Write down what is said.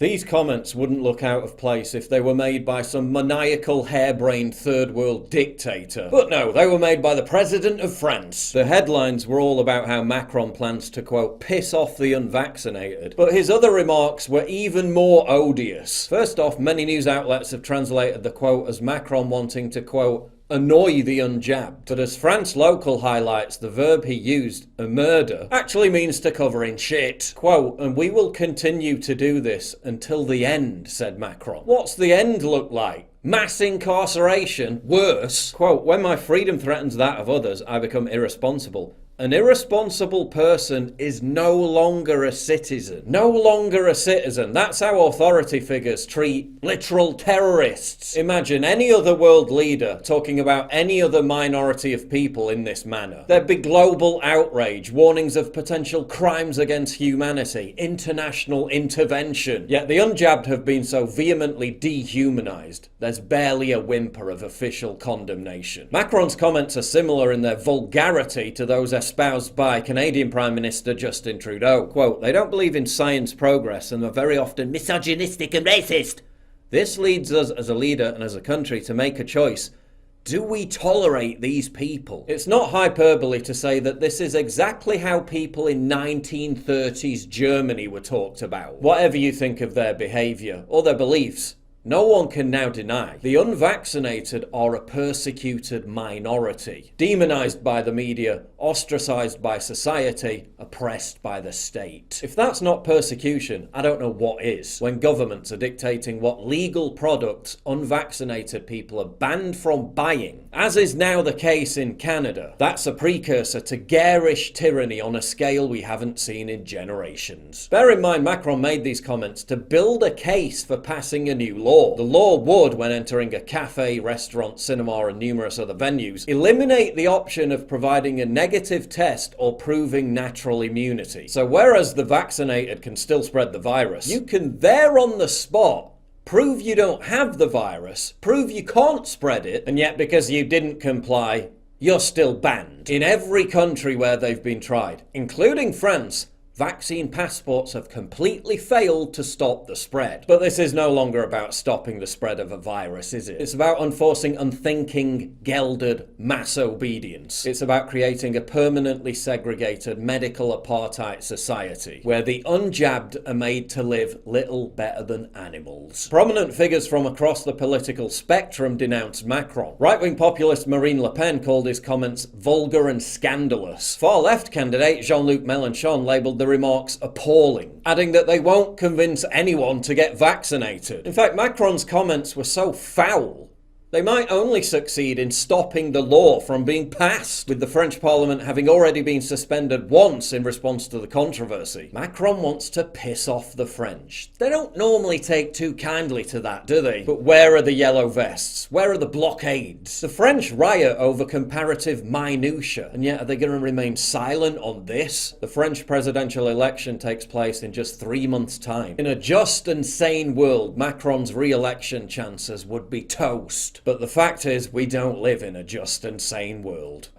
These comments wouldn't look out of place if they were made by some maniacal, harebrained third world dictator. But no, they were made by the President of France. The headlines were all about how Macron plans to, quote, piss off the unvaccinated. But his other remarks were even more odious. First off, many news outlets have translated the quote as Macron wanting to, quote, annoy the unjabbed. But as France Local highlights, the verb he used, a murder, actually means to cover in shit. Quote, and we will continue to do this until the end, said Macron. What's the end look like? Mass incarceration? Worse? Quote, when my freedom threatens that of others, I become irresponsible. An irresponsible person is no longer a citizen. No longer a citizen. That's how authority figures treat literal terrorists. Imagine any other world leader talking about any other minority of people in this manner. There'd be global outrage, warnings of potential crimes against humanity, international intervention. Yet the unjabbed have been so vehemently dehumanized, there's barely a whimper of official condemnation. Macron's comments are similar in their vulgarity to those espoused by Canadian Prime Minister Justin Trudeau. Quote, they don't believe in science progress and are very often misogynistic and racist. This leads us as a leader and as a country to make a choice. Do we tolerate these people? It's not hyperbole to say that this is exactly how people in 1930s Germany were talked about. Whatever you think of their behaviour or their beliefs, no one can now deny the unvaccinated are a persecuted minority, demonized by the media, ostracized by society, oppressed by the state. If that's not persecution, I don't know what is. When governments are dictating what legal products unvaccinated people are banned from buying, as is now the case in Canada, that's a precursor to garish tyranny on a scale we haven't seen in generations. Bear in mind, Macron made these comments to build a case for passing a new law. The law would, when entering a cafe, restaurant, cinema and numerous other venues, eliminate the option of providing a negative test or proving natural immunity. So whereas the vaccinated can still spread the virus, you can there on the spot prove you don't have the virus, prove you can't spread it, and yet because you didn't comply, you're still banned. In every country where they've been tried, including France, vaccine passports have completely failed to stop the spread. But this is no longer about stopping the spread of a virus, is it? It's about enforcing unthinking, gelded mass obedience. It's about creating a permanently segregated medical apartheid society where the unjabbed are made to live little better than animals. Prominent figures from across the political spectrum denounced Macron. Right-wing populist Marine Le Pen called his comments vulgar and scandalous. Far-left candidate Jean-Luc Mélenchon labelled the remarks appalling, adding that they won't convince anyone to get vaccinated. In fact, Macron's comments were so foul, they might only succeed in stopping the law from being passed, with the French Parliament having already been suspended once in response to the controversy. Macron wants to piss off the French. They don't normally take too kindly to that, do they? But where are the yellow vests? Where are the blockades? The French riot over comparative minutiae, and yet are they going to remain silent on this? The French presidential election takes place in just 3 months' time. In a just and sane world, Macron's re-election chances would be toast. But the fact is, we don't live in a just and sane world.